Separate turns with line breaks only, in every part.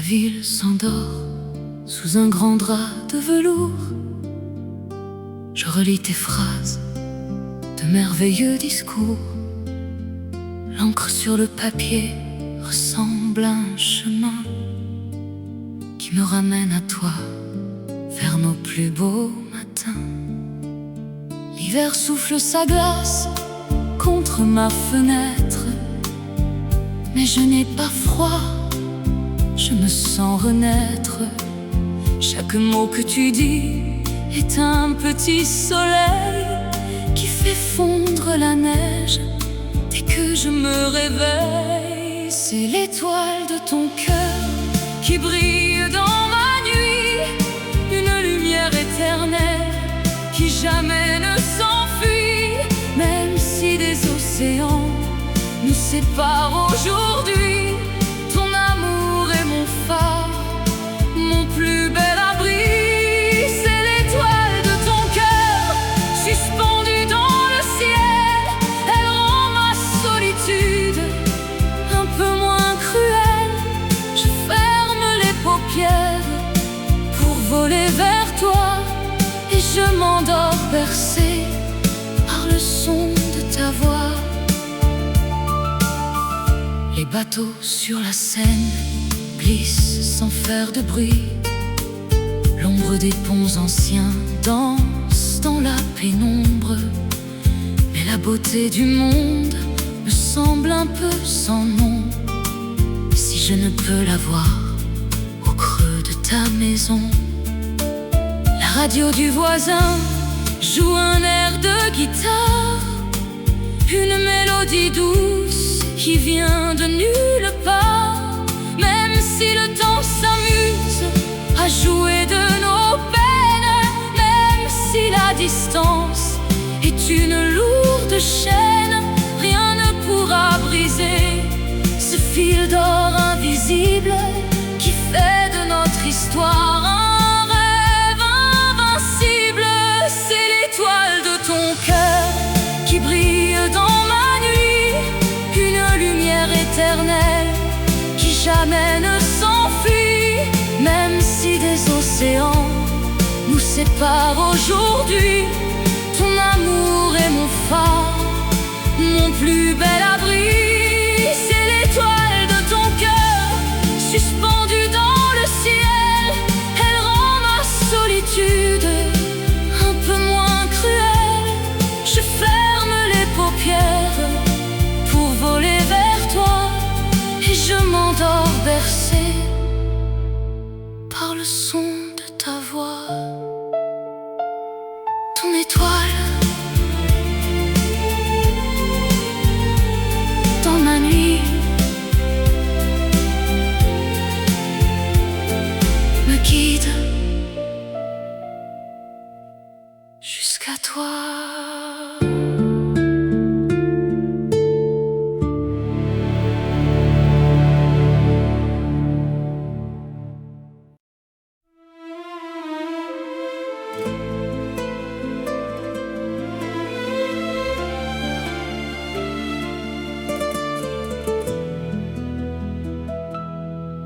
ville s'endort sous un grand drap de velours. Je relis tes phrases, de merveilleux discours. L'encre sur le papier ressemble à un chemin qui me ramène à toi, vers nos plus beaux matins. L'hiver souffle sa glace contre ma fenêtre, mais je n'ai pas froid, je me sens renaître. Chaque mot que tu dis est un petit soleil qui fait fondre la neige dès que je me réveille. C'est l'étoile de ton cœur qui brille dans ma nuit, une lumière éternelle qui jamais ne s'enfuit. Même si des océans nous séparent aujourd'hui, ton amour est mon phare, mon plus bel abri. C'est l'étoile de ton cœur suspendue dans le ciel. Elle rend ma solitude un peu moins cruelle. Je ferme les paupières pour voler vers toi, et je m'endors bercé par le son de ta voix. Les bateaux sur la Seine glissent sans faire de bruit. L'ombre des ponts anciens danse dans la pénombre. Mais la beauté du monde me semble un peu sans nom. Si je ne peux la voir au creux de ta maison. La radio du voisin joue un air de guitare, une mélodie douce qui vient de nulle part. Même si le temps s'amuse à jouer de nos peines, même si la distance est une lourde chaîne, rien ne pourra briser ce fil d'or invisible qui fait de notre histoire un rêve invincible. C'est l'étoile de ton cœur qui brille dans ma nuit, une lumière éternelle qui jamais ne s'enfuit. Même si des océans nous séparent aujourd'hui, ton amour est mon phare, mon plus bel abri. C'est l'étoile de ton cœur suspendue dans le ciel. Elle rend ma solitude un peu moins cruelle. Je ferme les paupières pour voler vers toi, et je m'endors bercé par le son de ta voix. Ton étoile dans ma nuit me guide jusqu'à toi.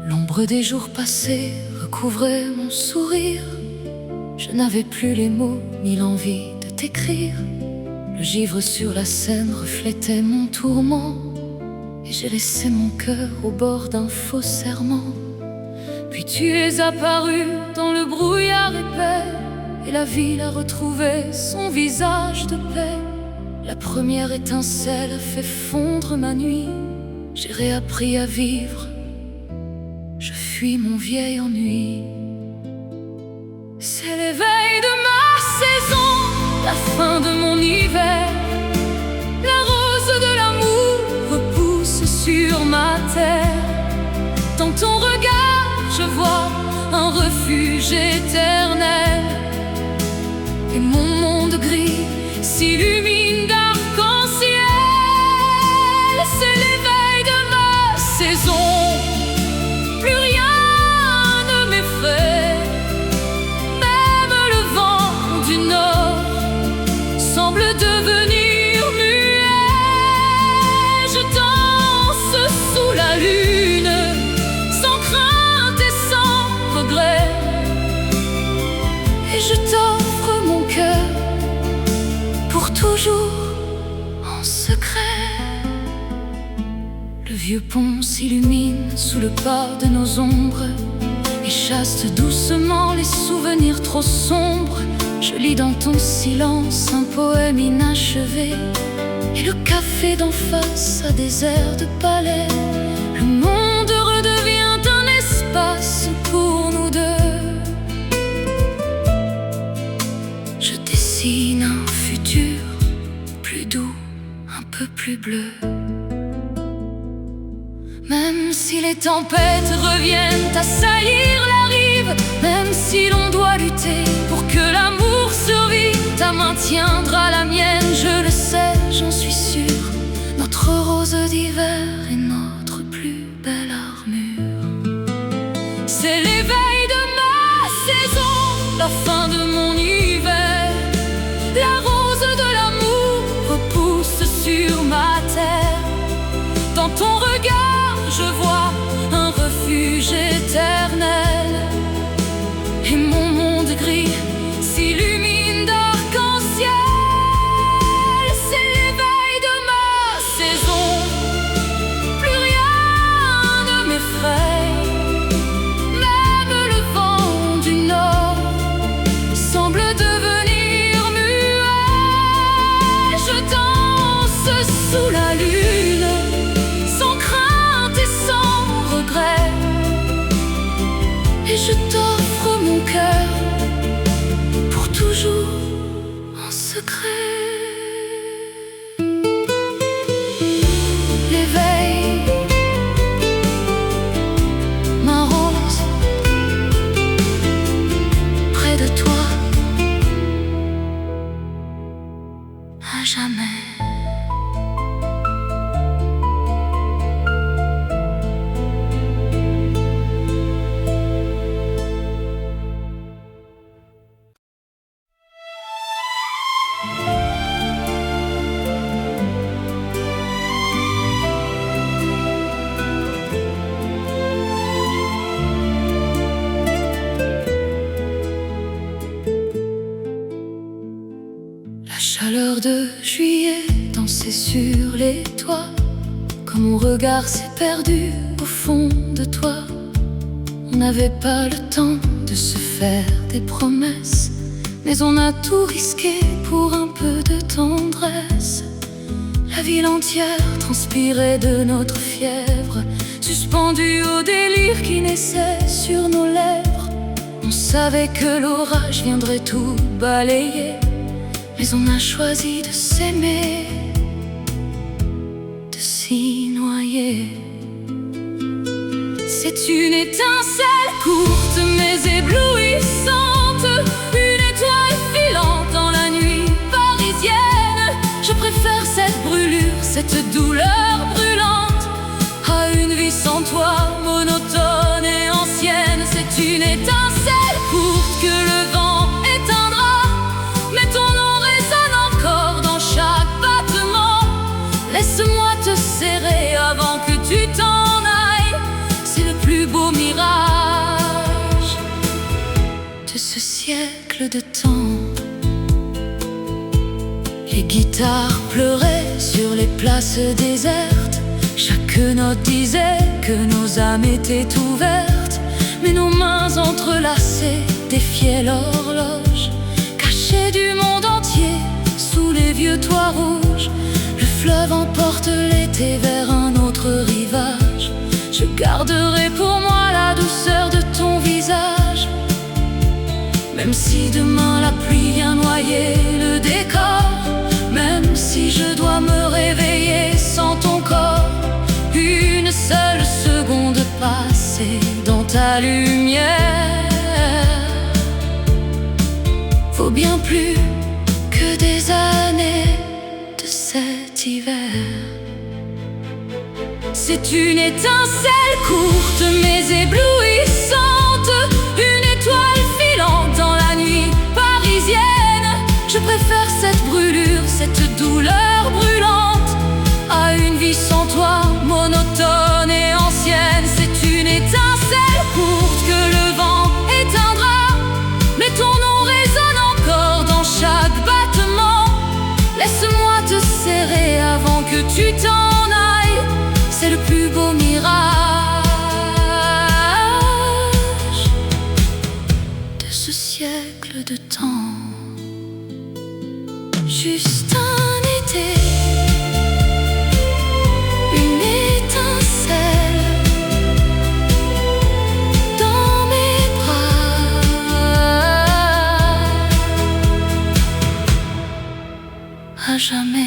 L'ombre des jours passés recouvrait mon sourire. Je n'avais plus les mots ni l'envie de t'écrire. Le givre sur la Seine reflétait mon tourment, et j'ai laissé mon cœur au bord d'un faux serment. Puis tu es apparu dans le brouillard épais, et la ville a retrouvé son visage de paix. La première étincelle a fait fondre ma nuit. J'ai réappris à vivre, je fuis mon vieil ennui. C'est l'éveil de ma saison, la fin de mon hiver. La rose de l'amour repousse sur ma terre. Dans ton regard, je vois un refuge éternel, et mon monde gris s'illumine d'arc-en-ciel. C'est l'éveil de ma saison. Plus rien ne m'effraie, même le vent du nord semble devenir muet. Je danse sous la lune, sans crainte et je t'offre mon cœur pour toujours en secret. Le vieux pont s'illumine sous le pas de nos ombres et chasse doucement les souvenirs trop sombres. Je lis dans ton silence un poème inachevé, et le café d'en face a des airs de palais. Le monde redevient un espace pour nous deux. Je dessine un futur plus doux, un peu plus bleu. Même si les tempêtes reviennent assaillir la rive, même si l'on doit lutter pour que l'amour survive, ta main tiendra la mienne, je le sais, j'en suis sûre. Notre rose d'hiver est notre plus belle armure. C'est l'éveil de ma saison, la fin de mon hiver. La rose de l'amour repousse sur ma terre. Dans ton regard, je vois un refuge éternel, et mon monde gris s'illumine d'arc-en-ciel. C'est l'éveil de ma saison, plus rien ne m'effraie. Même le vent du nord semble devenir muet. Je danse sous la lune, sans crainte et sans regret, et je t'offre mon cœur pour toujours en secret. L'éveil, ma rose, près de toi, à jamais. La chaleur de juillet dansait sur les toits, quand mon regard s'est perdu au fond de toi. On n'avait pas le temps de se faire des promesses, mais on a tout risqué pour un peu de tendresse. La ville entière transpirait de notre fièvre, suspendue au délire qui naissait sur nos lèvres. On savait que l'orage viendrait tout balayer, mais on a choisi de s'aimer, de s'y noyer. C'est une étincelle courte mais éblouissante, une étoile filante dans la nuit parisienne. Je préfère cette brûlure, cette douleur brûlante, à une vie sans toi, monotone et ancienne. C'est une étincelle courte que le vent éteindra, mais ton nom résonne encore dans chaque battement. Laisse-moi te serrer avant que tu t'en ailles, c'est le plus beau mirage de ce siècle de temps. Les guitares pleuraient sur les places désertes, chaque note disait que nos âmes étaient ouvertes, mais nos mains entrelacées défiaient l'horloge, cachée du monde entier sous les vieux toits rouges. Le fleuve emporte l'été vers un autre rivage. Je garderai pour moi la douceur de ton visage, même si demain la pluie vient noyer le décor, même si je dois me réveiller sans ton corps. Une seule seconde passée dans ta lumière vaut bien plus que des années de cet hiver. C'est une étincelle courte mais éblouissante, une étoile filante dans la nuit parisienne. Je préfère cette brûlure, cette douleur brûlante, à une vie sans toi, monotone et ancienne. C'est une étincelle courte que le vent éteindra, mais ton nom résonne tu t'en ailles, c'est le plus beau mirage de ce siècle de temps. Juste un été, une étincelle dans mes bras, à jamais.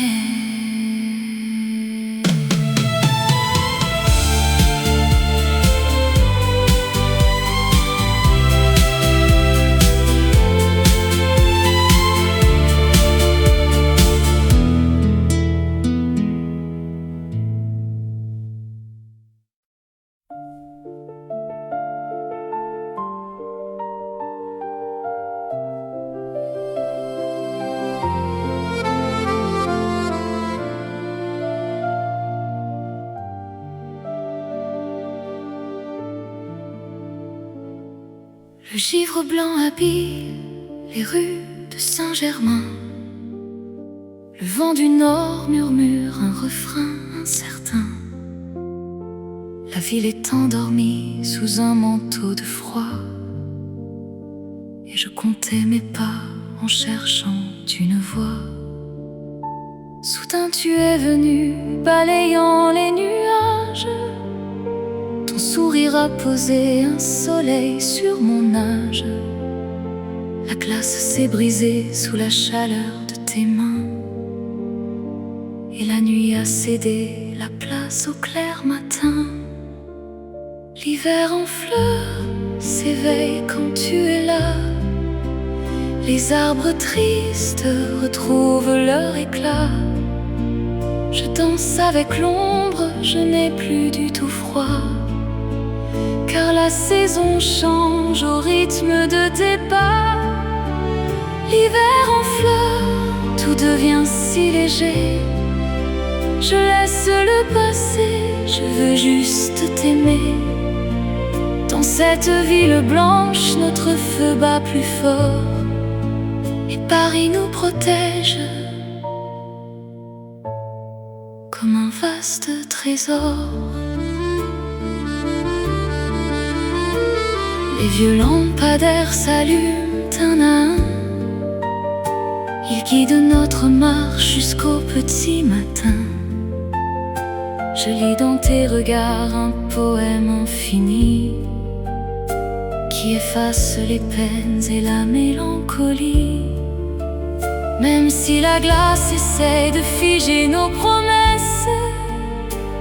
Le givre blanc habille les rues de Saint-Germain. Le vent du nord murmure un refrain incertain. La ville est endormie sous un manteau de froid. Et je comptais mes pas en cherchant une voie. Soudain tu es venu, balayant les nuages. Ton sourire a posé un soleil sur mon âge. La glace s'est brisée sous la chaleur de tes mains. Et la nuit a cédé la place au clair matin. L'hiver en fleurs s'éveille quand tu es là. Les arbres tristes retrouvent leur éclat. Je danse avec l'ombre, je n'ai plus du tout froid. Car la saison change au rythme de tes pas. L'hiver en fleurs, tout devient si léger. Je laisse le passé, je veux juste t'aimer. Dans cette ville blanche, notre feu bat plus fort. Et Paris nous protège comme un vaste trésor. Les vieux lampadaires s'allument un à un. Ils guident notre marche jusqu'au petit matin. Je lis dans tes regards un poème infini qui efface les peines et la mélancolie. Même si la glace essaie de figer nos promesses,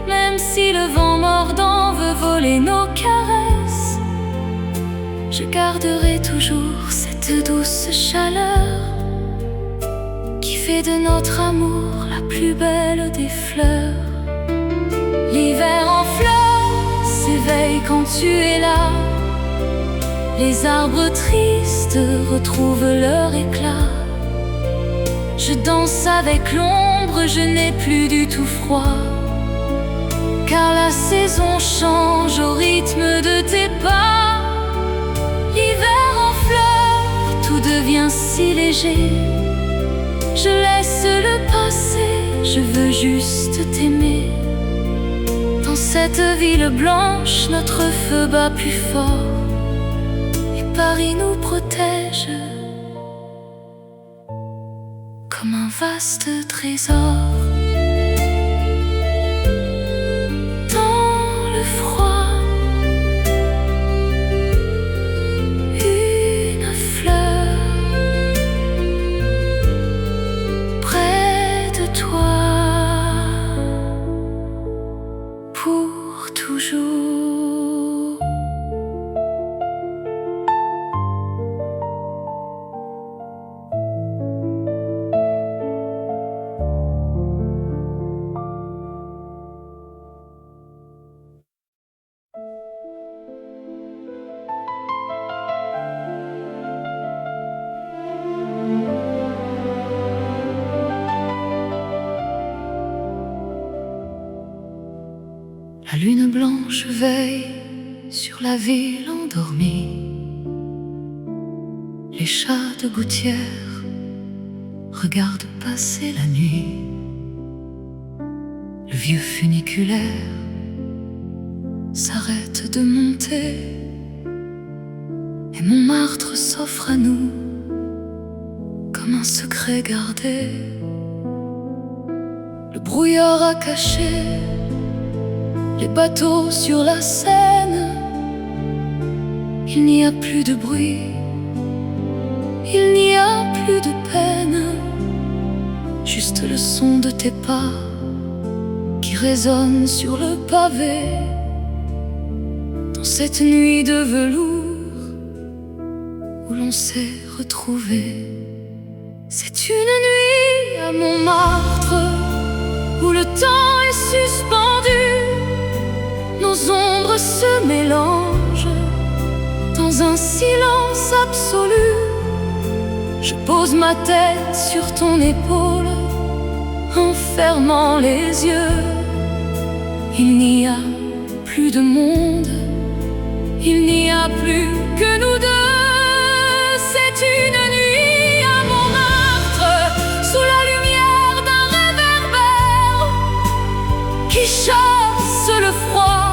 même si le vent mordant veut voler nos caresses, je garderai toujours cette douce chaleur qui fait de notre amour la plus belle des fleurs. L'hiver en fleurs s'éveille quand tu es là. Les arbres tristes retrouvent leur éclat. Je danse avec l'ombre, je n'ai plus du tout froid. Car la saison change au rythme de tes pas. L'hiver en fleurs, tout devient si léger. Je laisse le passé, je veux juste t'aimer. Dans cette ville blanche, notre feu bat plus fort. Et Paris nous protège comme un vaste trésor. Dans le froid, une fleur près de toi pour toujours. La lune blanche veille sur la ville endormie. Les chats de gouttière regardent passer la nuit. Le vieux funiculaire s'arrête de monter et Montmartre s'offre à nous comme un secret gardé. Le brouillard a caché les bateaux sur la Seine. Il n'y a plus de bruit, il n'y a plus de peine, juste le son de tes pas qui résonne sur le pavé. Dans cette nuit de velours où l'on s'est retrouvés, c'est une nuit à Montmartre où le temps est suspendu. Nos ombres se mélangent dans un silence absolu. Je pose ma tête sur ton épaule en fermant les yeux. Il n'y a plus de monde, il n'y a plus que nous deux. C'est une nuit à Montmartre sous la lumière d'un réverbère qui chasse le froid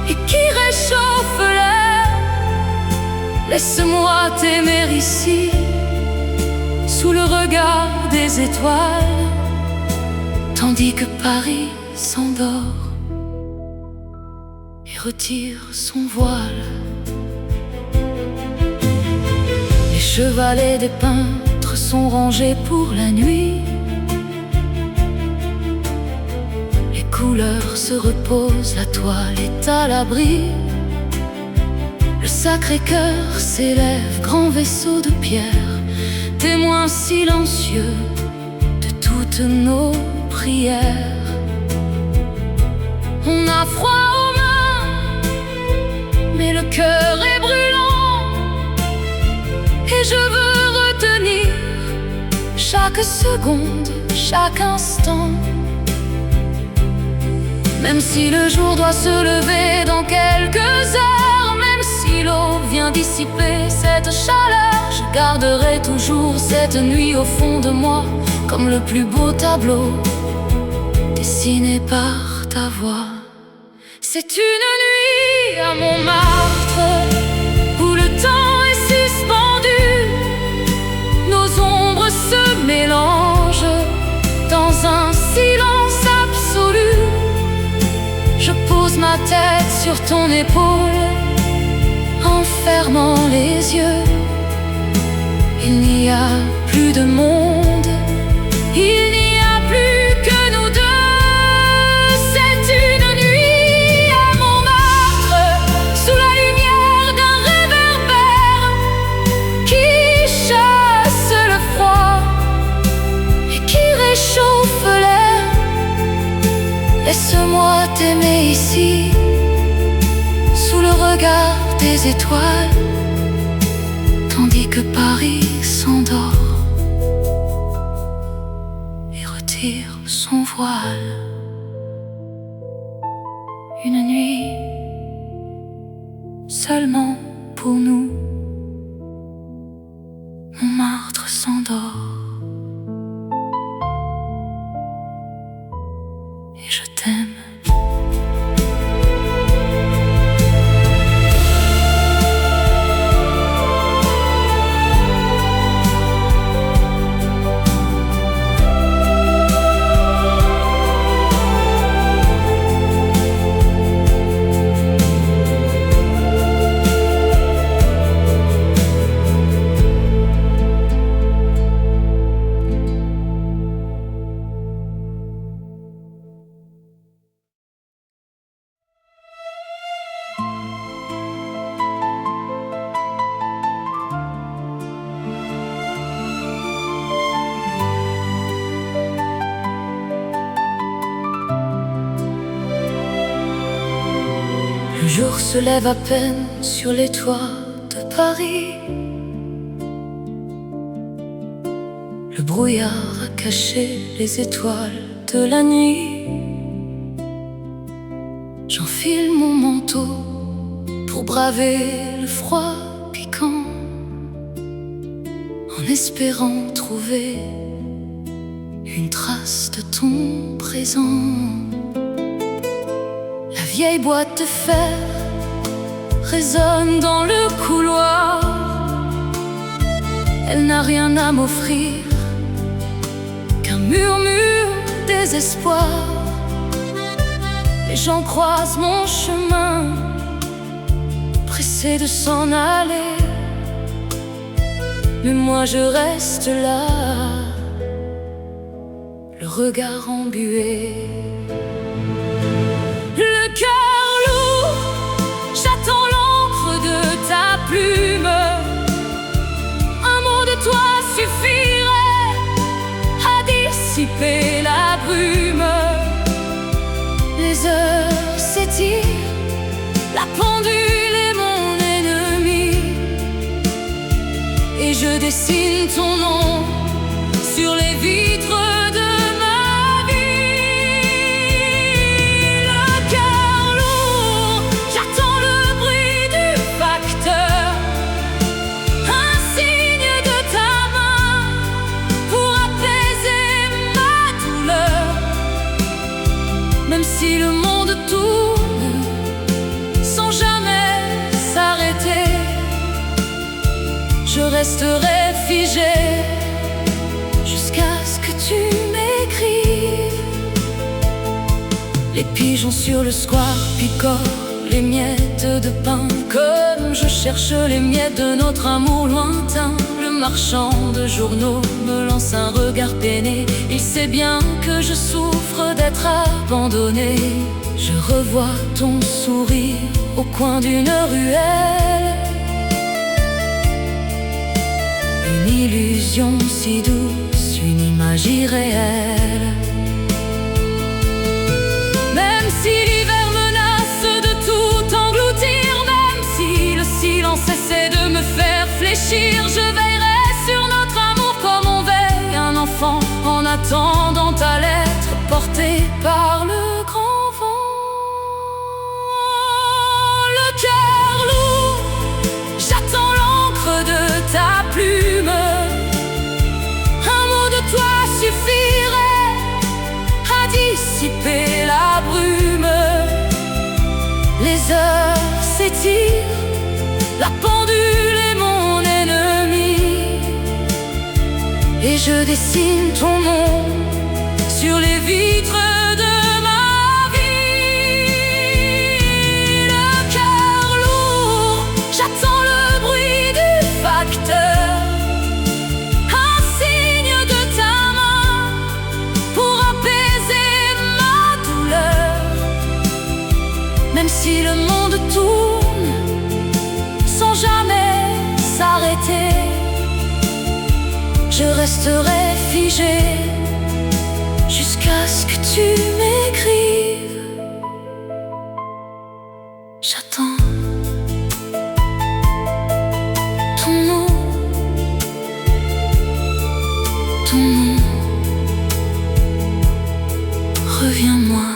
et qui réchauffe l'air. Laisse-moi t'aimer ici sous le regard des étoiles, tandis que Paris s'endort et retire son voile. Les chevalets des peintres sont rangés pour la nuit. Les couleurs se reposent, la toile est à l'abri. Le Sacré-Cœur s'élève, grand vaisseau de pierre, témoin silencieux de toutes nos prières. On a froid aux mains, mais le cœur est brûlant, et je veux retenir chaque seconde, chaque instant. Même si le jour doit se lever dans quelques heures, même si l'eau vient dissiper cette chaleur, je garderai toujours cette nuit au fond de moi comme le plus beau tableau dessiné par ta voix. C'est une nuit à Montmartre où le temps est suspendu. Nos ombres se mélangent dans un silence absolu. Je pose ma tête sur ton épaule en fermant les yeux. Il n'y a plus de monde, il n'y a plus que nous deux. C'est une nuit à Montmartre sous la lumière d'un réverbère qui chasse le froid et qui réchauffe l'air. Laisse-moi t'aimer ici sous le regard des étoiles, tandis que Paris s'endort et retire son voile. Une nuit seulement pour nous. Montmartre s'endort et je t'aime. Le jour se lève à peine sur les toits de Paris. Le brouillard a caché les étoiles de la nuit. J'enfile mon manteau pour braver le froid piquant, en espérant trouver une trace de ton présent. La vieille boîte de fer résonne dans le couloir. Elle n'a rien à m'offrir qu'un murmure désespoir. Les gens croisent mon chemin, pressés de s'en aller, mais moi je reste là, le regard embué. Le cœur lourd, j'attends l'encre de ta plume. Un mot de toi suffirait à dissiper la brume. Les heures s'étirent, la pendule est mon ennemi, et je dessine ton nom sur les vitres de ma vie. Le cœur lourd, j'attends le bruit du facteur, un signe de ta main pour apaiser ma douleur. Même si le monde tourne sans jamais s'arrêter, je resterai figé jusqu'à ce que tu m'écrives. Les pigeons sur le square picorent les miettes de pain, comme je cherche les miettes de notre amour lointain. Le marchand de journaux me lance un regard peiné. Il sait bien que je souffre d'être abandonné. Je revois ton sourire au coin d'une ruelle, une illusion si douce, une image irréelle. Même si l'hiver menace de tout engloutir, même si le silence essaie de me faire fléchir, je veillerai sur notre amour comme on veille un enfant en attendant ta lettre portée par le grand vent. Le cœur lourd, j'attends l'encre de ta plume. Un mot de toi suffirait à dissiper la brume. Les heures s'étirent, la pendule est mon ennemi, et je dessine ton nom sur les vitres de ma vie. Le cœur lourd, j'attends le bruit du facteur, un signe de ta main pour apaiser ma douleur. Même si le monde tourne sans jamais s'arrêter, je resterai figé jusqu'à ce que tu m'écrives. J'attends ton nom, ton nom. Reviens-moi.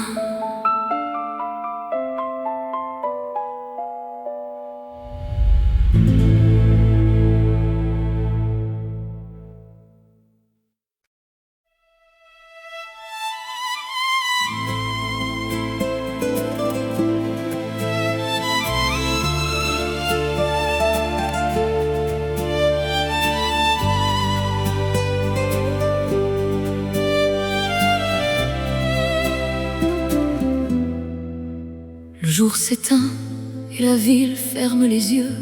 Le jour s'éteint et la ville ferme les yeux.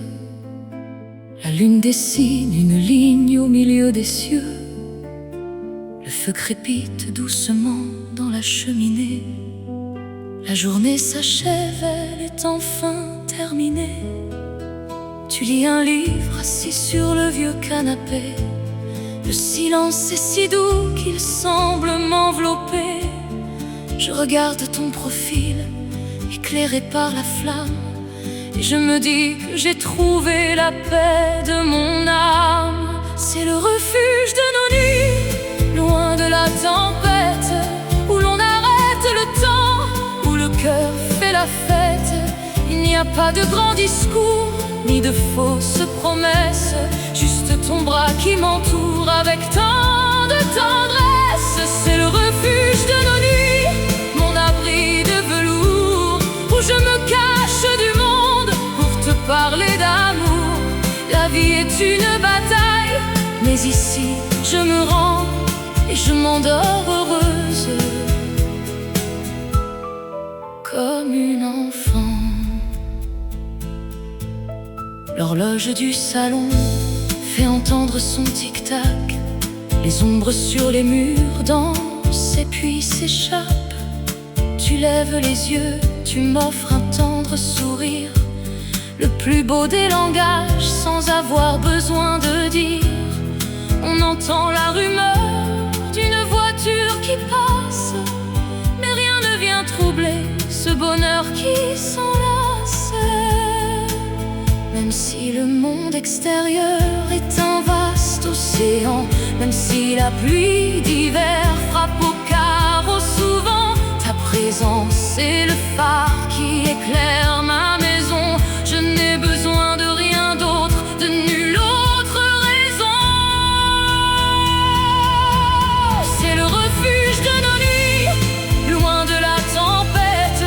La lune dessine une ligne au milieu des cieux. Le feu crépite doucement dans la cheminée. La journée s'achève, elle est enfin terminée. Tu lis un livre assis sur le vieux canapé. Le silence est si doux qu'il semble m'envelopper. Je regarde ton profil éclairé par la flamme, et je me dis que j'ai trouvé la paix de mon âme. C'est le refuge de nos nuits, loin de la tempête, où l'on arrête le temps, où le cœur fait la fête. Il n'y a pas de grands discours, ni de fausses promesses, juste ton bras qui m'entoure avec tant de tendresse. refuge de nos nuits, mon abri de velours, où je me cache du monde pour te parler d'amour. La vie est une bataille, mais ici je me rends et je m'endors heureuse, comme une enfant. L'horloge du salon fait entendre son tic-tac. Les ombres sur les murs dansent et puis s'échappent. Tu lèves les yeux, tu m'offres un tendre sourire, le plus beau des langages sans avoir besoin de dire. On entend la rumeur d'une voiture qui passe, mais rien ne vient troubler ce bonheur qui s'enlace. Même si le monde extérieur est un vaste océan, même si la pluie d'hiver frappe au carreau souvent, ta présence est le phare qui éclaire ma maison. Je n'ai besoin de rien d'autre, de nulle autre raison. C'est le refuge de nos nuits, loin de la tempête,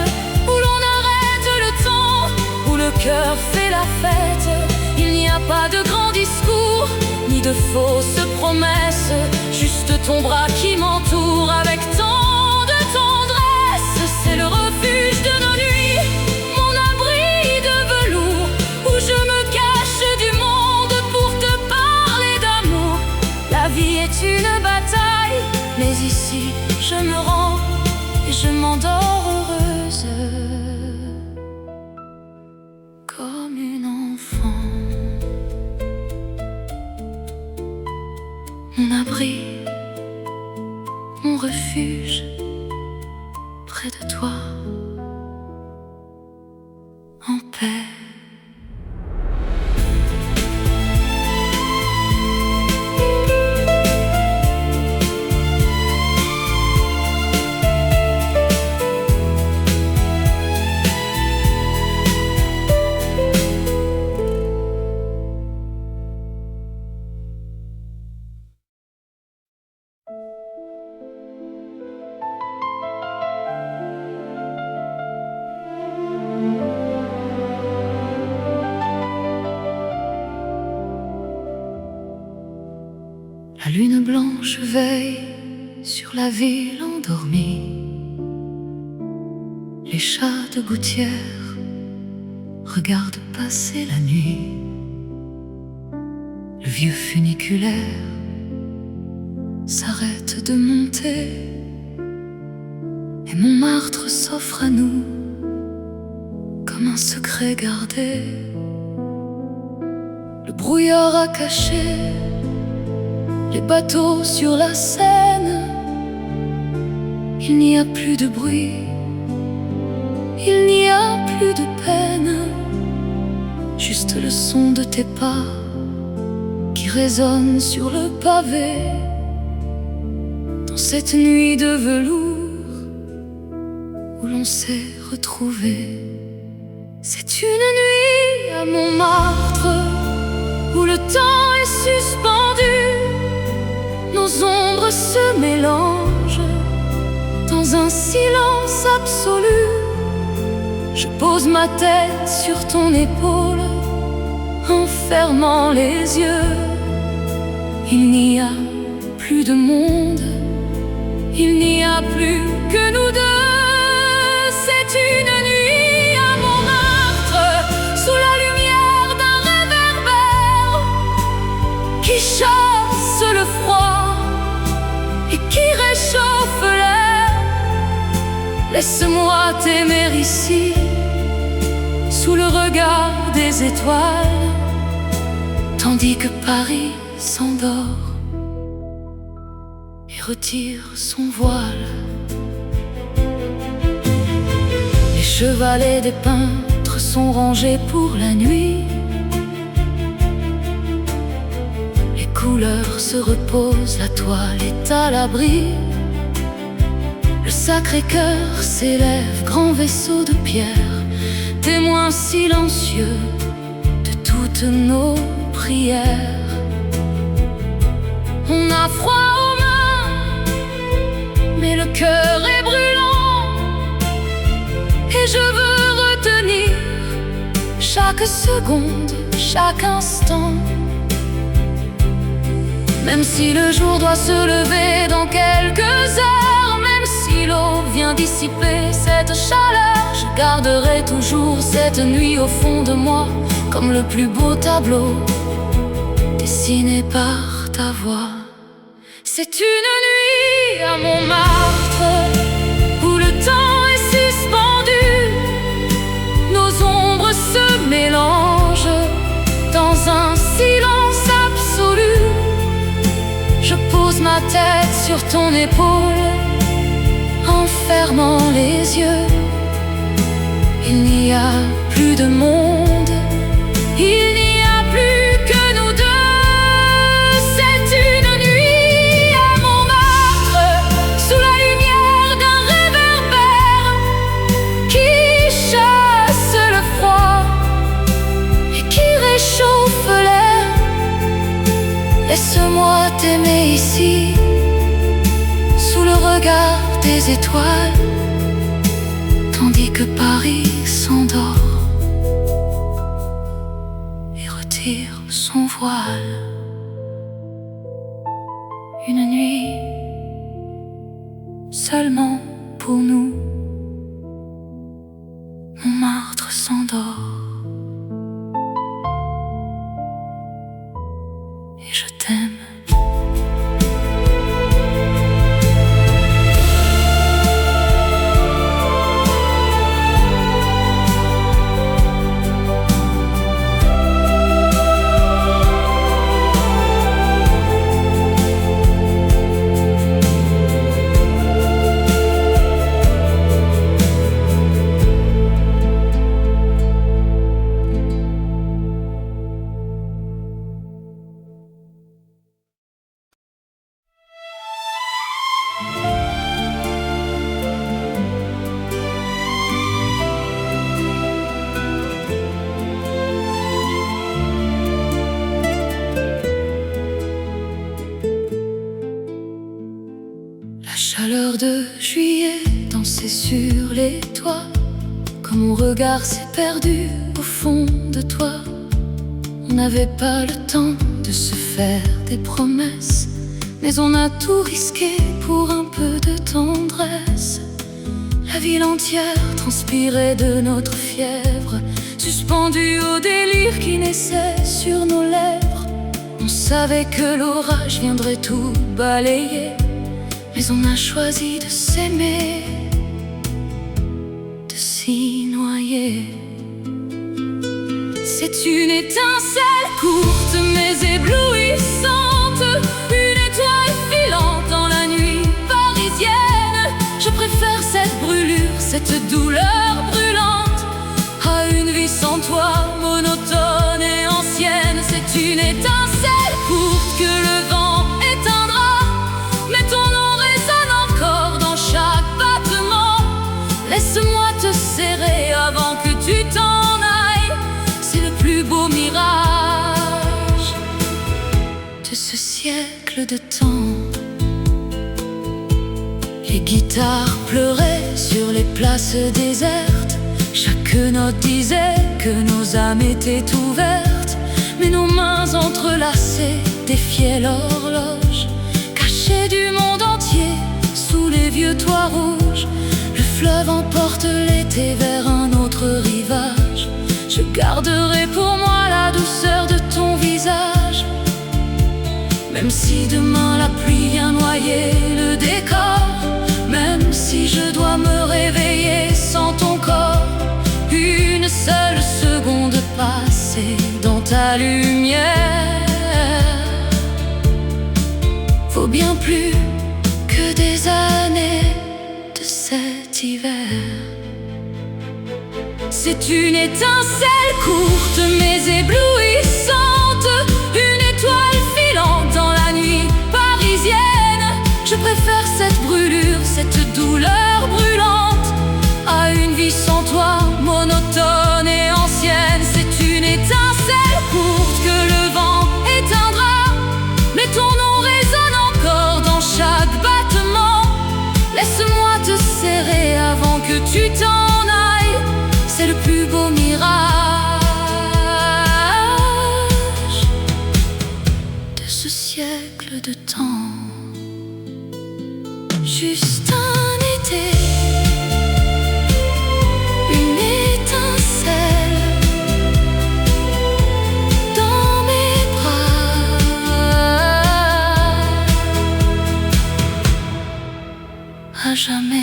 où l'on arrête le temps, où le cœur fait la fête. Il n'y a pas de grands discours, ni de fausses promesses, juste ton bras qui m'entoure avec tant de tendresse. C'est le refuge de nos nuits, mon abri de velours, où je me cache du monde pour te parler d'amour. La vie est une bataille, mais ici je me rends et je m'endors heureuse, comme une enfant. Mon abri, mon refuge, près de toi, en paix. La lune blanche veille sur la ville endormie. Les chats de gouttière regardent passer la nuit. Le vieux funiculaire s'arrête de monter, et Montmartre s'offre à nous comme un secret gardé. Le brouillard a caché les bateaux sur la Seine. Il n'y a plus de bruit, il n'y a plus de peine, juste le son de tes pas qui résonne sur le pavé. Dans cette nuit de velours où l'on s'est retrouvés, c'est une nuit à Montmartre où le temps est suspendu. Nos ombres se mélangent dans un silence absolu. Je pose ma tête sur ton épaule en fermant les yeux. Il n'y a plus de monde, il n'y a plus que nous deux. C'est une nuit à Montmartre, sous la lumière d'un réverbère qui chasse le froid et qui réchauffe l'air. Laisse-moi t'aimer ici, sous le regard des étoiles, tandis que Paris s'endort et retire son voile. Les chevalets des peintres sont rangés pour la nuit. Les couleurs se reposent, la toile est à l'abri. Le Sacré-Cœur s'élève, grand vaisseau de pierre, témoin silencieux de toutes nos prières. On a froid aux mains, mais le cœur est brûlant et je veux retenir chaque seconde, chaque instant. Même si le jour doit se lever dans quelques heures, même si l'eau vient dissiper cette chaleur, je garderai toujours cette nuit au fond de moi, comme le plus beau tableau dessiné par ta voix. C'est une nuit à Montmartre où le temps est suspendu, nos ombres se mélangent dans un silence absolu. Je pose ma tête sur ton épaule en fermant les yeux. Il n'y a plus de monde, il n'y a plus que nous deux. C'est une nuit à Montmartre, sous la lumière d'un réverbère qui chasse le froid et qui réchauffe l'air. Laisse-moi t'aimer ici, sous le regard des étoiles, tandis que Paris s'endort et retire son voile. Une nuit seulement pour nous, Montmartre s'endort et je t'aime. La chaleur de juillet dansait sur les toits, quand mon regard s'est perdu au fond de toi. On n'avait pas le temps de se faire des promesses, mais on a tout risqué pour un peu de tendresse. La ville entière transpirait de notre fièvre, suspendue au délire qui naissait sur nos lèvres. On savait que l'orage viendrait tout balayer, mais on a choisi de s'aimer, de s'y noyer. C'est une étincelle courte mais éblouissante, une étoile filante dans la nuit parisienne. Je préfère cette brûlure, cette douleur brûlante, à une vie sans toi, monotone et ancienne. C'est une étincelle courte que le vent éteindra, mais ton nom résonne encore dans chaque battement. Laisse-moi te serrer avant que tu t'en ailles, c'est le plus beau mirage de ce siècle de temps. Les guitares pleuraient sur les places désertes, chaque note disait que nos âmes étaient ouvertes, mais nos mains entrelacées défiaient l'horloge, cachée du monde entier sous les vieux toits rouges. Le fleuve emporte l'été vers un autre rivage. Je garderai pour moi la douceur de ton visage, même si demain la pluie vient noyer le décor, même si je dois me réveiller sans ton corps. Une seule seconde passée dans ta lumière vaut bien plus que des années de cet hiver. C'est une étincelle courte mais éblouissante, une étoile filante dans la nuit parisienne. Je préfère cette brûlure, cette douleur brûlante, à une vie sans toi, monotone et ancienne. C'est une étincelle courte que le vent éteindra, mais ton nom résonne encore dans chaque battement. tu t'en ailles, c'est le plus beau mirage de ce siècle de temps. Juste un été, une étincelle dans mes bras, à jamais.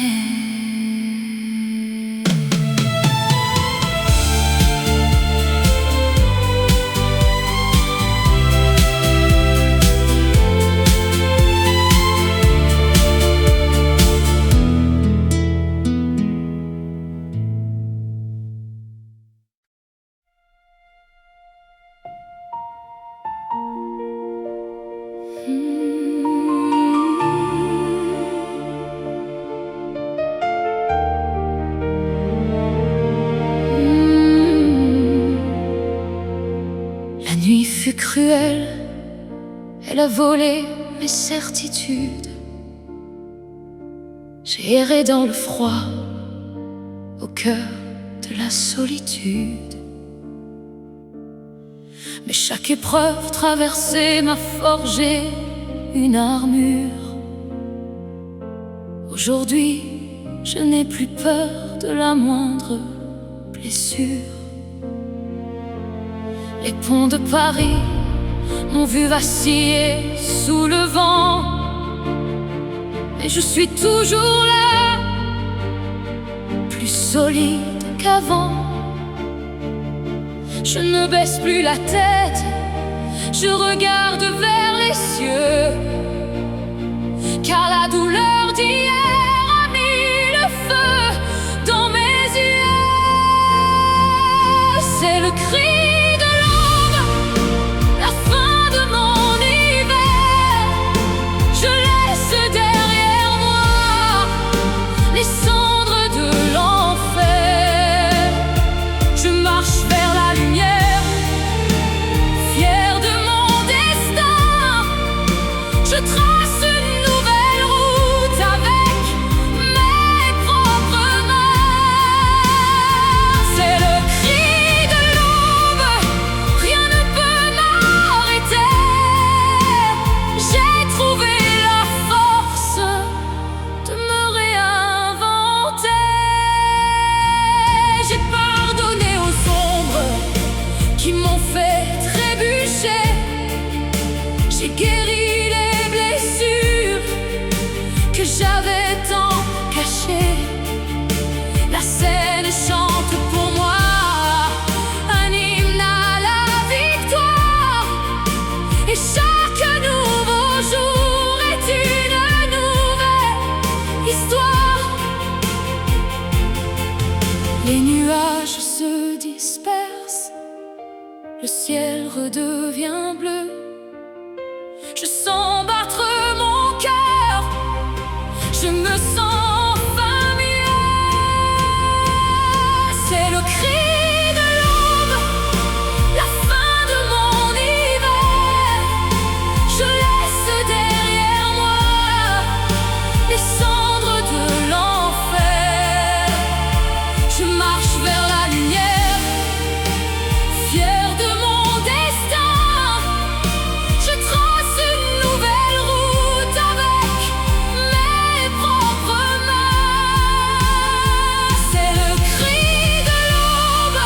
La nuit fut cruelle, elle a volé mes certitudes. J'ai erré dans le froid, au cœur de la solitude. Mais chaque épreuve traversée m'a forgé une armure. Aujourd'hui, je n'ai plus peur de la moindre blessure. Les ponts de Paris m'ont vu vaciller sous le vent, mais je suis toujours là, plus solide qu'avant. Je ne baisse plus la tête, je regarde vers les cieux, car la douleur d'hier a mis le feu dans mes yeux. C'est le cri de l'aube, la fin de mon hiver. Je laisse derrière moi les cendres de l'enfer. Je marche vers la lumière, fier de mon destin. Je trace une nouvelle route avec mes propres mains. C'est le cri de l'aube, rien ne peut m'arrêter. J'ai trouvé la force de me réinventer. J'ai pardonné aux ombres qui m'ont fait trébucher. J'ai guéri les blessures que j'avais tant cachées. La scène chante pour moi un hymne à la victoire. Et chaque nouveau jour est une nouvelle histoire. Les nuages se dispersent, le ciel redevient bleu. Je sens battre mon cœur, je me sens enfin mieux. C'est le cri de l'aube, la fin de mon hiver. Je laisse derrière moi les cendres de l'enfer. Je marche vers la lumière, fier de mon destin. Je trace une nouvelle route avec mes propres mains. C'est le cri de l'aube,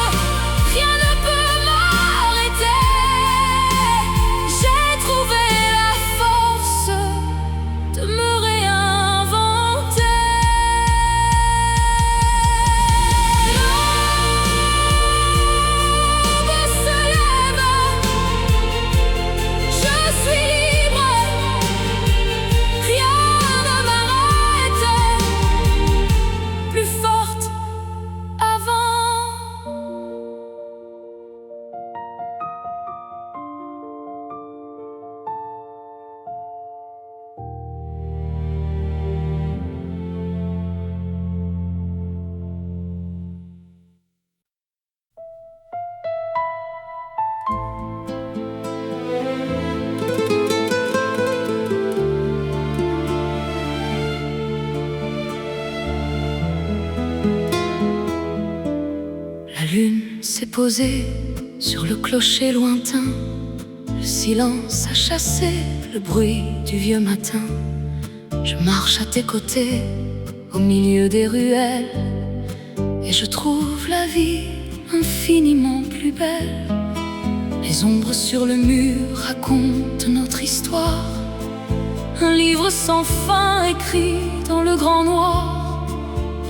rien ne peut m'arrêter. J'ai trouvé la force de me réinventer. L'aube se lève, je suis libre, rien ne m'arrête, plus forte avant. s'est posé sur le clocher lointain. Le silence a chassé le bruit du vieux matin. Je marche à tes côtés, au milieu des ruelles, et je trouve la vie infiniment plus belle. Les ombres sur le mur racontent notre histoire, un livre sans fin écrit dans le grand noir.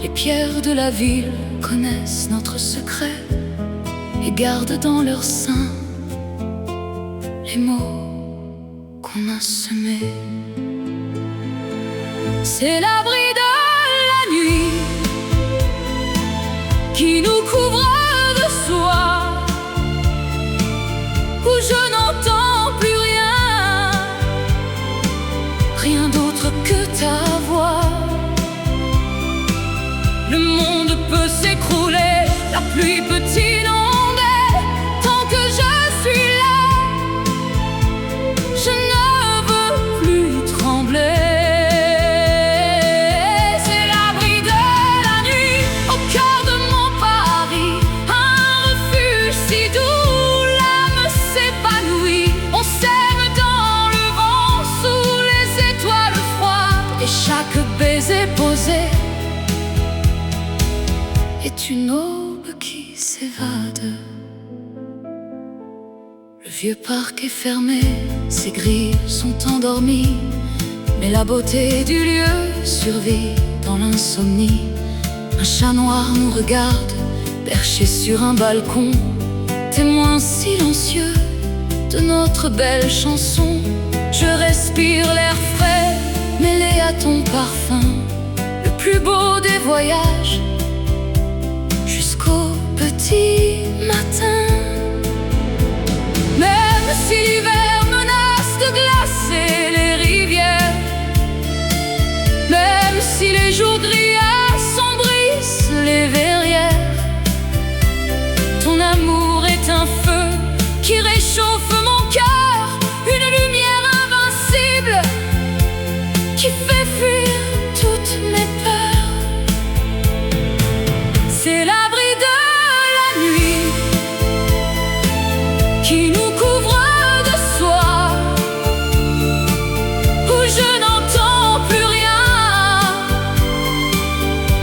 Les pierres de la ville connaissent notre secret et gardent dans leur sein les mots qu'on a semés. C'est l'abri de la nuit qui nous couvre de soie, où je n'entends plus rien, rien d'autre que ta voix. Le monde peut s'écrouler, la pluie peut inonder, tant que je suis là, je ne veux plus trembler. C'est l'abri de la nuit, au cœur de mon Paris, un refuge si doux, l'âme s'épanouit. On s'aime dans le vent, sous les étoiles froides, et chaque baiser posé est une aube qui s'évade. Le vieux parc est fermé, ses grilles sont endormies, mais la beauté du lieu survit dans l'insomnie. Un chat noir nous regarde, perché sur un balcon, témoin silencieux de notre belle chanson. Je respire l'air frais, mêlé à ton parfum, le plus beau des voyages, jusqu'au petit matin. Même si l'hiver menace de glacer les rivières, même si les jours gris assombrissent les verrières, ton amour est un feu qui réchauffe mon cœur, une lumière invincible qui fait fuir toutes mes peurs. C'est l'abri de la nuit qui nous couvre de soie, où je n'entends plus rien,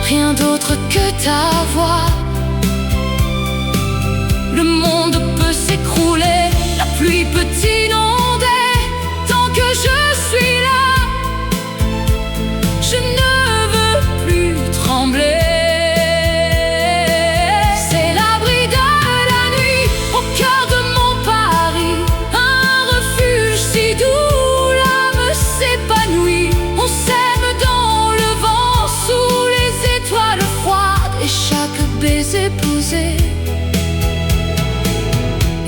rien d'autre que ta voix. Le monde peut s'écrouler, la pluie peut inonder, tant que je suis là, je ne veux plus trembler. Baiser posé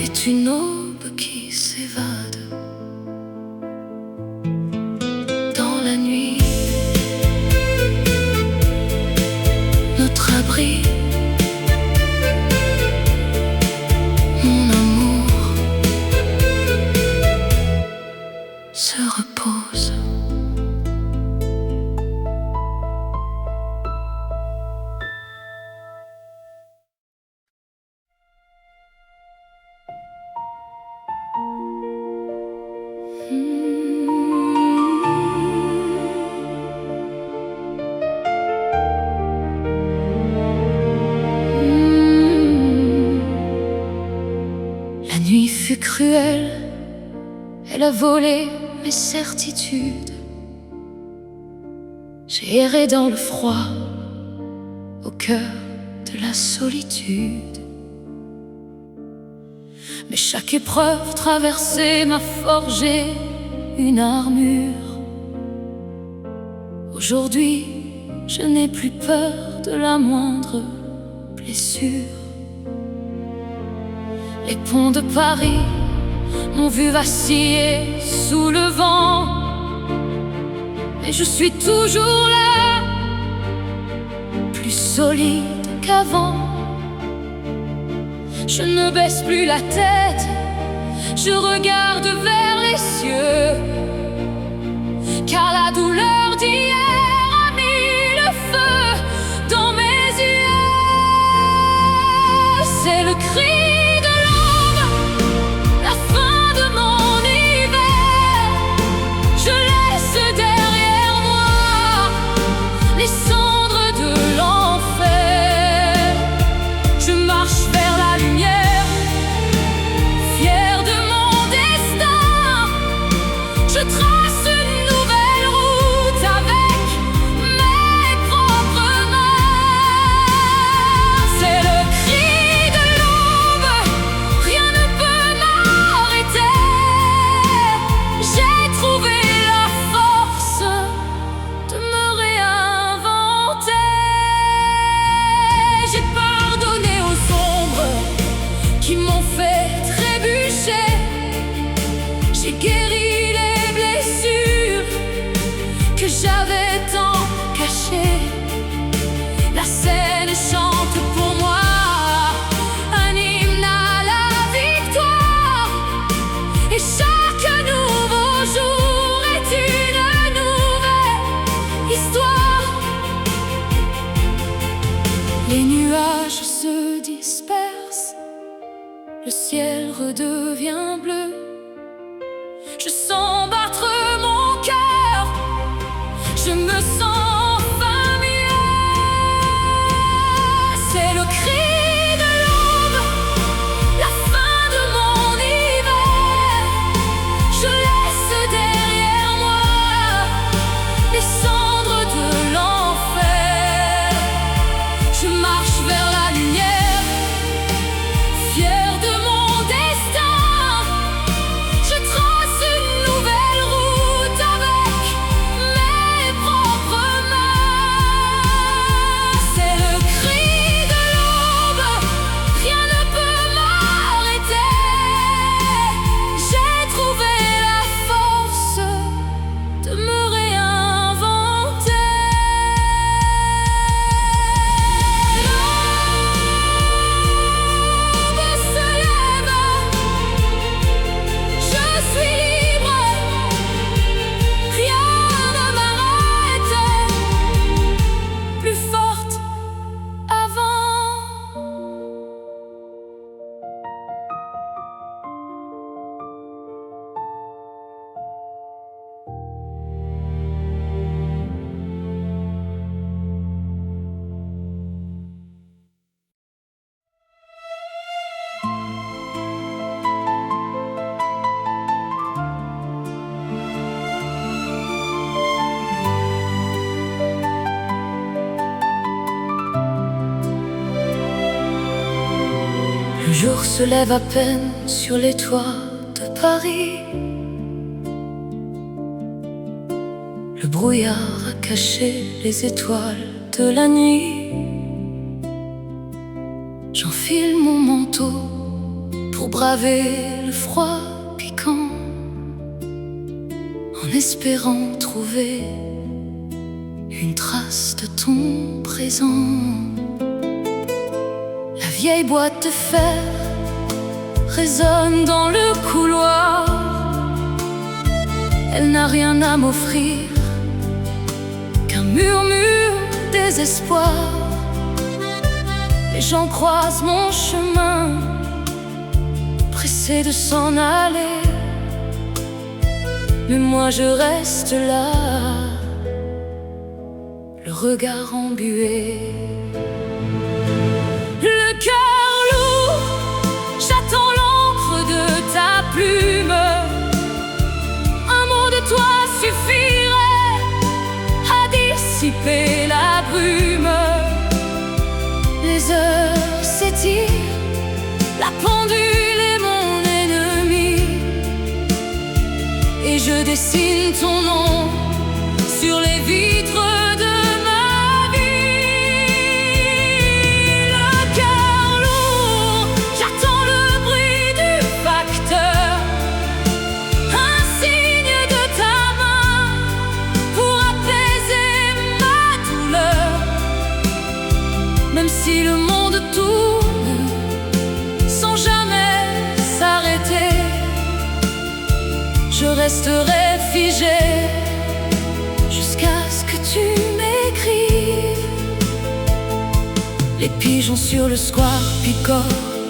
est une aube qui s'évade dans la nuit. Notre abri, mon amour, se repose. La nuit fut cruelle, elle a volé mes certitudes. J'ai erré dans le froid, au cœur de la solitude. Mais chaque épreuve traversée m'a forgé une armure. Aujourd'hui, je n'ai plus peur de la moindre blessure. Les ponts de Paris m'ont vu vaciller sous le vent, mais je suis toujours là, plus solide qu'avant. Je ne baisse plus la tête, je regarde vers les cieux, car la douleur d'hier a mis le feu dans mes yeux. C'est le cri fait trébucher. J'ai guéri les blessures que j'avais tant cachées. La scène chante pour moi un hymne à la victoire. Et chaque nouveau jour est une nouvelle histoire. Les nuages se dispersent, le ciel redevient bleu. Je sens battre mon cœur, je me sens enfin mieux. C'est le cri de l'aube, la fin de mon hiver. Je laisse derrière moi les cendres de l'enfer. Je marche vers la lumière, fier de mon destin. Je trace une nouvelle route avec mes propres mains. C'est le cri de l'aube, rien ne peut m'arrêter. J'ai trouvé la force de me réinventer. L'aube se lève, je suis libre, rien ne m'arrête. Plus forte avant. Le jour se lève à peine sur les toits de Paris. Le brouillard a caché les étoiles de la nuit. J'enfile mon manteau pour braver le froid piquant, en espérant trouver une trace de ton présent. La vieille boîte de fer résonne dans le couloir. Elle n'a rien à m'offrir qu'un murmure désespoir. Les gens croisent mon chemin, pressés de s'en aller. Mais moi je reste là, le regard embué. Le cœur lourd, j'attends l'encre de ta plume. Un mot de toi suffirait à dissiper la brume. Les heures s'étirent, la pendule est mon ennemi, et je dessine ton nom sur les vitres de ma vie. Le cœur lourd, j'attends le bruit du facteur, un signe de ta main pour apaiser ma douleur. Même si le monde tourne sans jamais s'arrêter, je resterai figé jusqu'à ce que tu m'écrives. Les pigeons sur le square picorent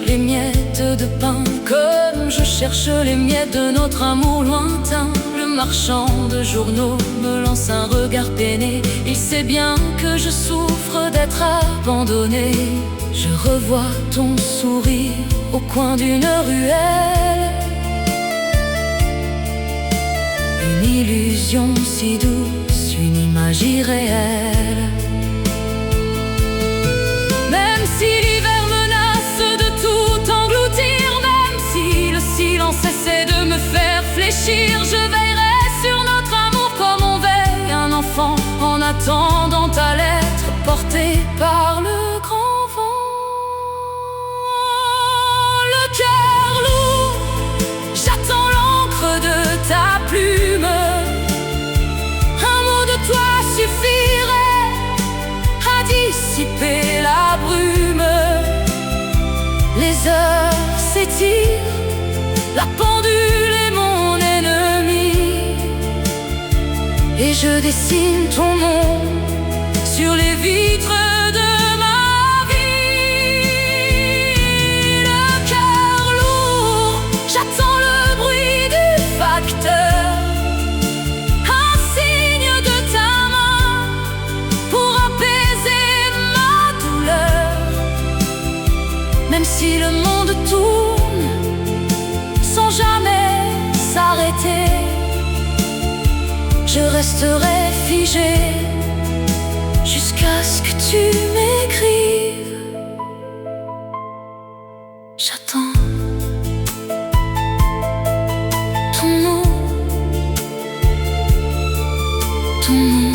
les miettes de pain, comme je cherche les miettes de notre amour lointain. Le marchand de journaux me lance un regard peiné. Il sait bien que je souffre d'être abandonné. Je revois ton sourire au coin d'une ruelle, une illusion si douce, une image irréelle. Même si l'hiver menace de tout engloutir, même si le silence essaie de me faire fléchir, je veillerai sur notre amour comme on veille un enfant en attendant ta lettre portée par le grand vent. Le cœur La pendule est mon ennemi, et je dessine ton nom sur les vitres de ma vie. Le cœur lourd, j'attends le bruit du facteur, un signe de ta main pour apaiser ma douleur. Même si le monde tourne sans jamais s'arrêter, je resterai figé jusqu'à ce que tu m'écrives. J'attends ton nom, ton nom.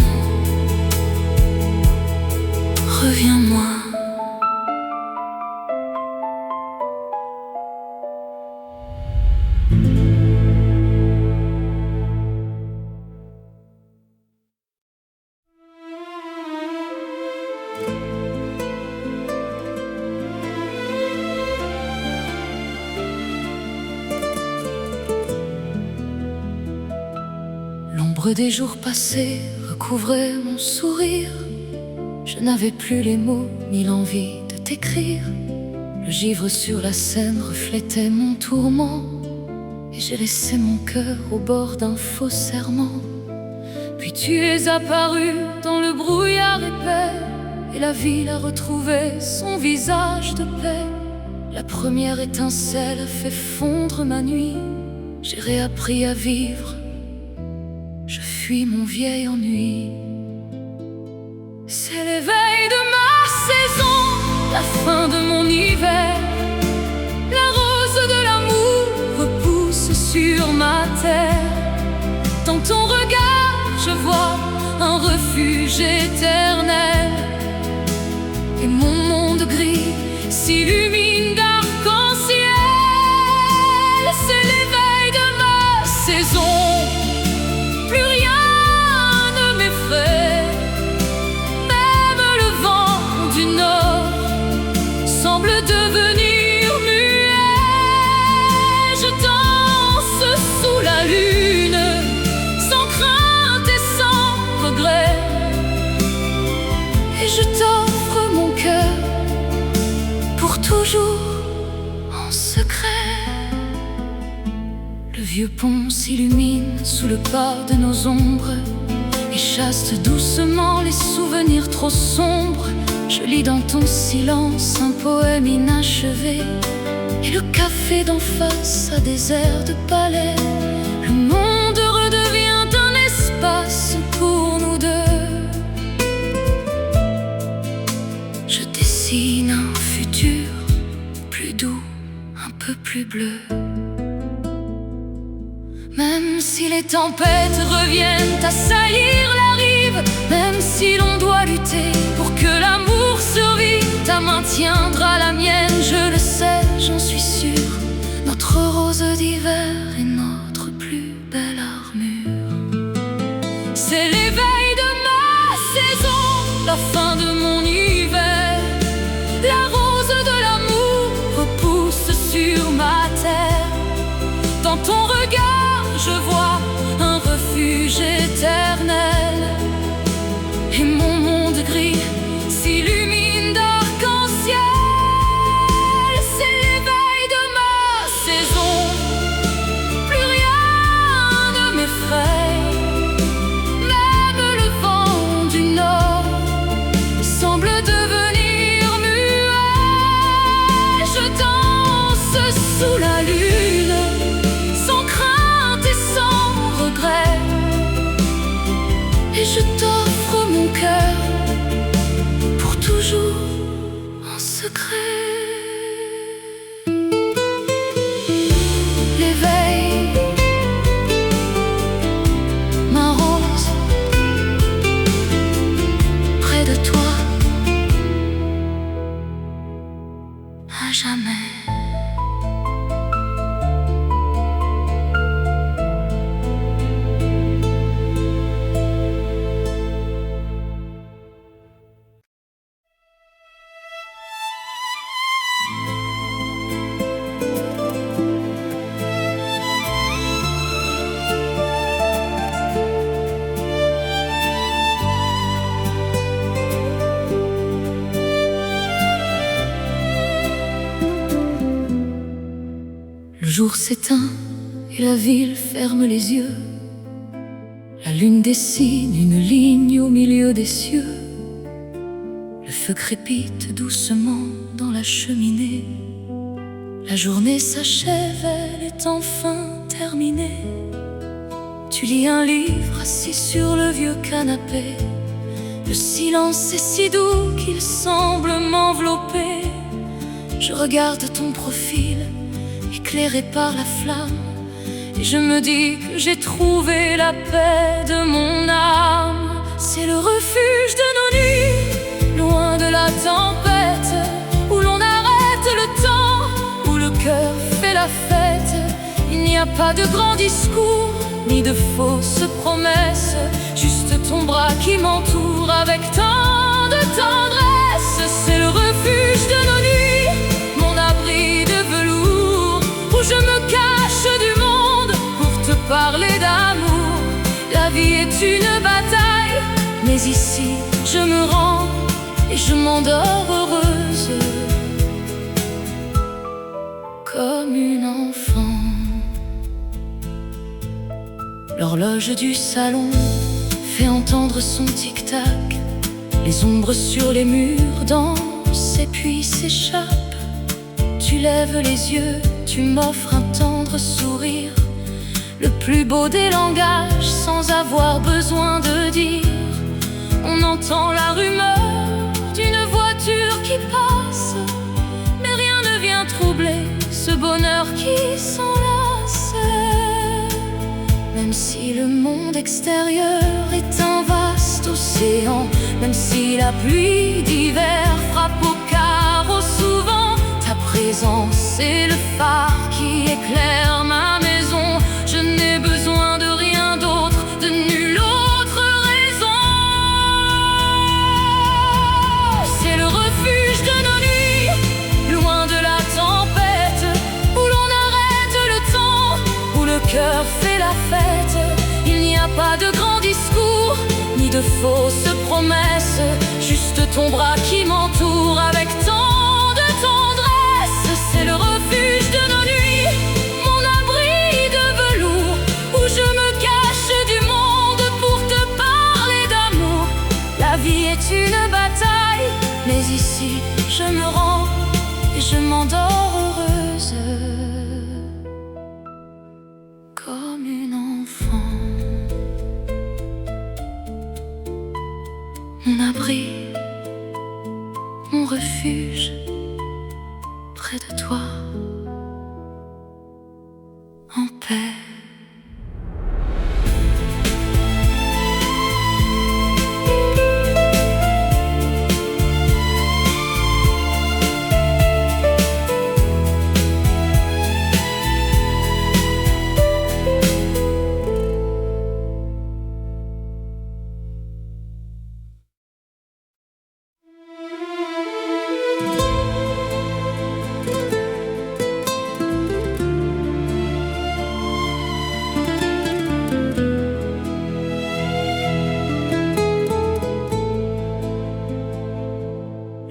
Reviens-moi. L'ombre des jours passés recouvrait mon sourire. Je n'avais plus les mots ni l'envie de t'écrire. Le givre sur la scène reflétait mon tourment, et j'ai laissé mon cœur au bord d'un faux serment. Puis tu es apparu dans le brouillard épais, et la ville a retrouvé son visage de paix. La première étincelle a fait fondre ma nuit. J'ai réappris à vivre, je fuis mon vieil ennui. C'est l'éveil de ma saison, la fin de mon hiver. La rose de l'amour repousse sur ma terre. Dans ton regard, je vois un refuge éternel, et mon monde gris s'illumine d'arc-en-ciel. C'est l'éveil de ma saison, plus rien ne m'effraie. Même le vent du nord semble devenir muet. Je danse sous la lune, sans crainte et sans regret, et je t'offre mon cœur pour toujours en secret. Le vieux pont s'illumine sous le pas de nos ombres, et chasse doucement les souvenirs trop sombres. Je lis dans ton silence un poème inachevé, et le café d'en face a des airs de palais. Le monde redevient un espace pour nous deux. Je dessine un futur plus doux, un peu plus bleu. Même si les tempêtes reviennent assaillir la rive, même si l'on doit lutter pour que l'amour survive, ta main tiendra la mienne, je le sais, j'en suis sûr. Notre rose d'hiver est notre plus belle armure. C'est l'éveil de ma saison, la fin de mon hiver. La rose de l'amour repousse sur ma terre. Dans ton regard, je vois un refuge éternel, et mon monde gris s'illumine d'arc-en-ciel. C'est l'éveil de ma saison, plus rien ne m'effraie. Même le vent du nord semble devenir muet. Je danse sous la lune, sans crainte et sans regret, et je t'offre mon cœur pour toujours en secret. L'éveil, ma rose, près de toi, à jamais. jour s'éteint et la ville ferme les yeux. La lune dessine une ligne au milieu des cieux. Le feu crépite doucement dans la cheminée. La journée s'achève, elle est enfin terminée. Tu lis un livre assis sur le vieux canapé. Le silence est si doux qu'il semble m'envelopper. Je regarde ton profil, éclairé par la flamme, et je me dis que j'ai trouvé la paix de mon âme. C'est le refuge de nos nuits, loin de la tempête, où l'on arrête le temps, où le cœur fait la fête. Il n'y a pas de grands discours, ni de fausses promesses, juste ton bras qui m'entoure avec tant de tendresse. C'est le refuge de nos nuits, mon abri de velours, où je me cache du monde pour te parler d'amour. La vie est une bataille, mais ici je me rends et je m'endors heureuse, comme une enfant. L'horloge du salon fait entendre son tic-tac. Les ombres sur les murs dansent et puis s'échappent. Tu lèves les yeux, tu m'offres un tendre sourire, le plus beau des langages sans avoir besoin de dire. On entend la rumeur d'une voiture qui passe, mais rien ne vient troubler ce bonheur qui s'enlace. Même si le monde extérieur est un vaste océan, même si la pluie d'hiver frappe au carreau souvent, ta présence est le phare qui éclaire ma maison. Je n'ai besoin de rien d'autre, de nulle autre raison. C'est le refuge de nos nuits, loin de la tempête, où l'on arrête le temps, où le cœur fait la fête. Il n'y a pas de grands discours, ni de fausses promesses, juste ton bras qui m'entoure avec tant de tendresse. C'est le refuge de nos nuits, mon abri de velours, où je me cache du monde pour te parler d'amour. La vie est une bataille, mais ici je me rends et je m'endors heureuse, comme une enfant. Mon abri, mon refuge, près de toi, en paix.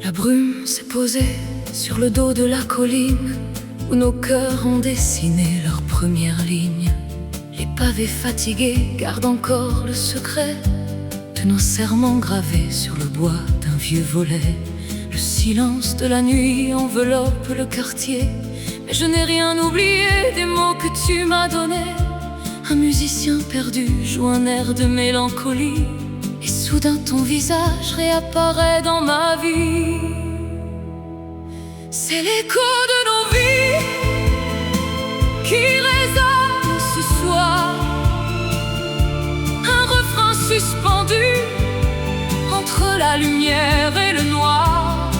La brume s'est posée sur le dos de la colline, où nos cœurs ont dessiné leurs premières lignes. Les pavés fatigués gardent encore le secret de nos serments gravés sur le bois d'un vieux volet. Le silence de la nuit enveloppe le quartier, mais je n'ai rien oublié des mots que tu m'as donnés. Un musicien perdu joue un air de mélancolie, et soudain ton visage réapparaît dans ma vie. C'est l'écho de nos vies qui résonne ce soir, un refrain suspendu entre la lumière et le noir.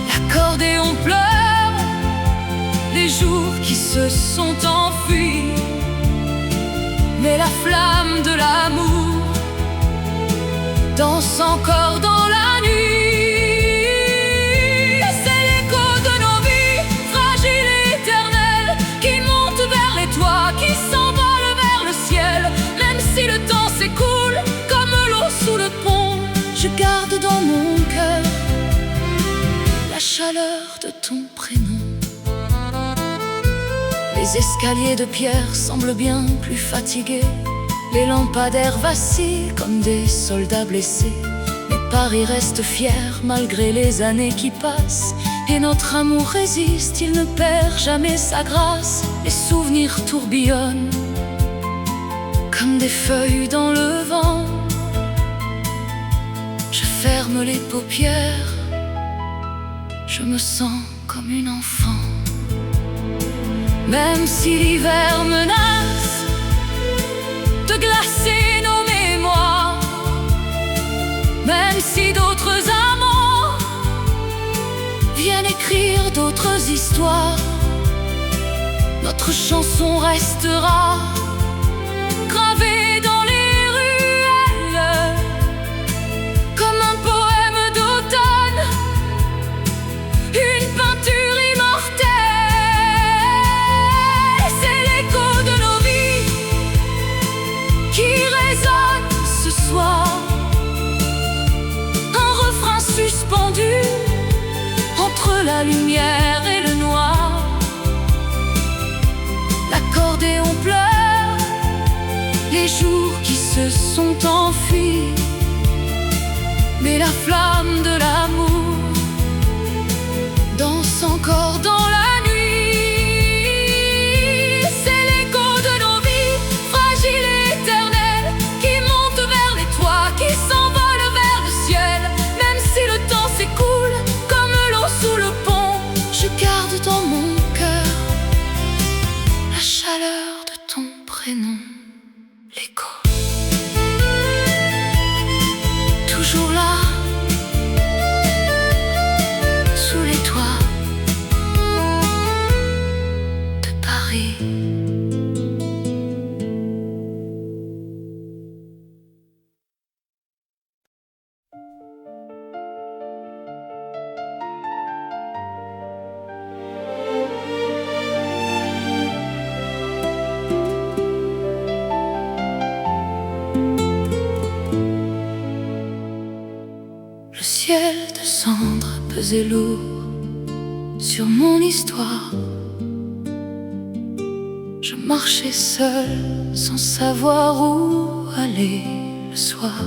L'accordéon pleure les jours qui se sont enfuis, mais la flamme de l'amour danse encore dans la nuit. C'est l'écho de nos vies, fragiles et éternelles, qui monte vers les toits, qui s'envole vers le ciel. Même si le temps s'écoule comme l'eau sous le pont, je garde dans mon cœur la chaleur de ton prénom. Les escaliers de pierre semblent bien plus fatigués. Les lampadaires vacillent comme des soldats blessés. Mais Paris reste fier malgré les années qui passent. Et notre amour résiste, il ne perd jamais sa grâce. Les souvenirs tourbillonnent comme des feuilles dans le vent. Je ferme les paupières, je me sens comme une enfant. Même si l'hiver menace de glacer nos mémoires, même si d'autres amants viennent écrire d'autres histoires, notre chanson restera gravée dans les ruelles comme un poème d'automne, une peinture immortelle. C'est l'écho de nos vies qui résonne ce soir, un refrain suspendu entre la lumière et le noir. L'accordéon pleure les jours qui se sont enfuis, mais la flamme de l'amour danse encore dans la nuit. C'est l'écho de nos vies, fragiles et éternelles, qui montent vers les toits, qui s'envolent vers le ciel. Même si le temps s'écoule comme l'eau sous le pont, je garde dans mon cœur la chaleur de ton prénom, l'écho. Toujours là, sous les toits de Paris. Le ciel de cendres pesait lourd sur mon histoire. Je marchais seul sans savoir où aller le soir.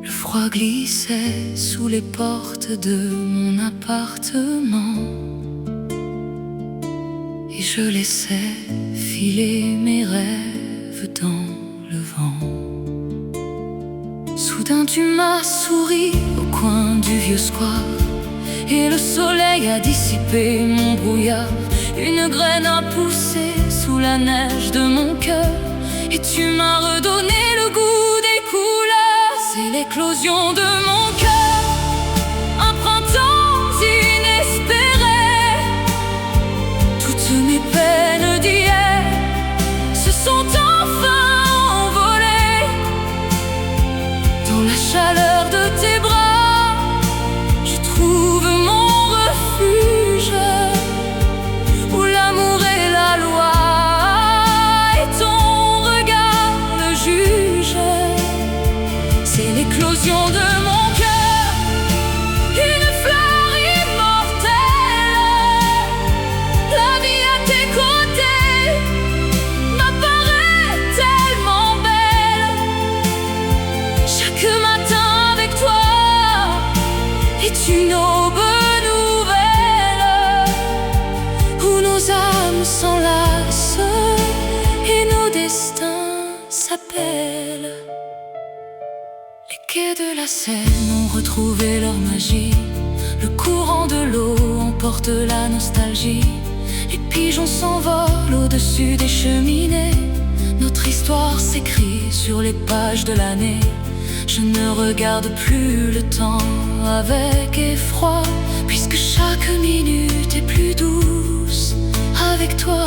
Le froid glissait sous les portes de mon appartement et je laissais filer mes rêves dans le vent. Soudain tu m'as souri au coin du vieux square et le soleil a dissipé mon brouillard. Une graine a poussé sous la neige de mon cœur et tu m'as redonné le goût des couleurs. C'est l'éclosion de mon cœur, un printemps inespéré. Toutes mes peines d'hier se sont enfin envolées dans la chaleur de tes bras. Je trouve mon refuge où l'amour est la loi et ton regard le juge. C'est l'éclosion de mon cœur, une fleur immortelle. La vie à tes côtés m'apparaît tellement belle. Chaque matin avec toi est une aube nouvelle, où nos âmes s'enlacent et nos destins s'appellent. Les quais de la Seine ont retrouvé leur magie. Le courant de l'eau emporte la nostalgie. Les pigeons s'envolent au-dessus des cheminées. Notre histoire s'écrit sur les pages de l'année. Je ne regarde plus le temps avec effroi, puisque chaque minute est plus douce avec toi.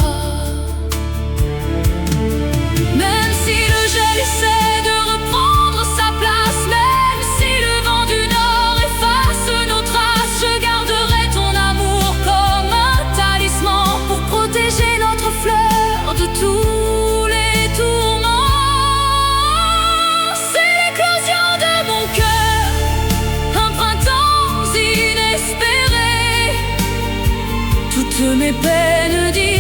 Même si le gel essaie de reprendre sa place, même si le vent du nord efface nos traces, je garderai ton amour comme un talisman pour protéger notre fleur de tous les tourments. C'est l'éclosion de mon cœur, un printemps inespéré. mes peines